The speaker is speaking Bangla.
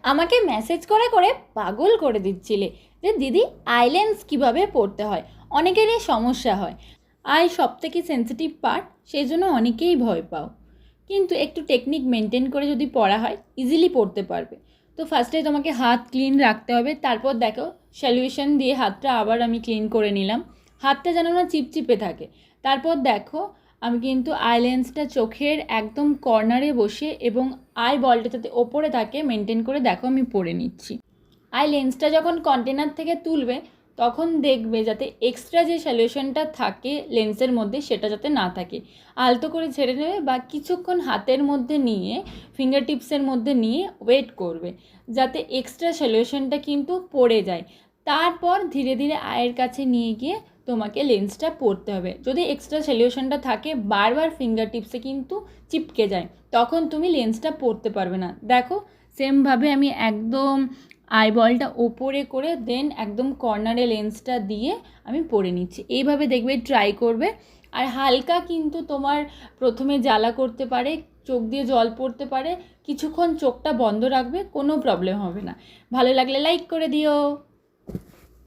আমাকে মেসেজ করে করে পাগল করে দিচ্ছিলে যে দিদি আইল্যান্স কীভাবে পড়তে হয়। অনেকেরই সমস্যা হয়, আই সবথেকে সেন্সিটিভ পার্ট, সেই জন্য অনেকেই ভয় পাও। কিন্তু একটু টেকনিক মেনটেন করে যদি পড়া হয় ইজিলি পড়তে পারবে। তো ফার্স্টে তোমাকে হাত ক্লিন রাখতে হবে, তারপর দেখো সলিউশন দিয়ে হাতটা আবার আমি ক্লিন করে নিলাম, হাতটা যেন না চিপচিপে থাকে। তারপর দেখো আমি কিন্তু আই লেন্সটা চোখের একদম কর্নারে বসে এবং আই বলটা যাতে ওপরে থাকে মেনটেন করে দেখো আমি পরে নিচ্ছি। আই লেন্সটা যখন কন্টেনার থেকে তুলবে তখন দেখবে যাতে এক্সট্রা যে সলিউশনটা থাকে লেন্সের মধ্যে সেটা যাতে না থাকে। আলতো করে ছেড়ে নেবে বা কিছুক্ষণ হাতের মধ্যে নিয়ে ফিঙ্গার টিপসের মধ্যে নিয়ে ওয়েট করবে যাতে এক্সট্রা সলিউশনটা কিন্তু পড়ে যায়। তারপর ধীরে ধীরে আয়ের কাছে নিয়ে গিয়ে তোমাকে লেন্সটা পরতে হবে। যদি এক্সট্রা সলিউশনটা থাকে বারবার ফিঙ্গার টিপসে কিন্তু চিপকে যায়, তখন তুমি লেন্সটা পরতে পারবে না। দেখো সেমভাবে আমি একদম আইবলটা ওপরে করে দেন একদম কর্নারে লেন্সটা দিয়ে আমি পরে নিচ্ছি। এইভাবে দেখবে, ট্রাই করবে। আর হালকা কিন্তু তোমার প্রথমে জ্বালা করতে পারে, চোখ দিয়ে জল পড়তে পারে, কিছুক্ষণ চোখটা বন্ধ রাখবে, কোনো প্রবলেম হবে না। ভালো লাগলে লাইক করে দিও।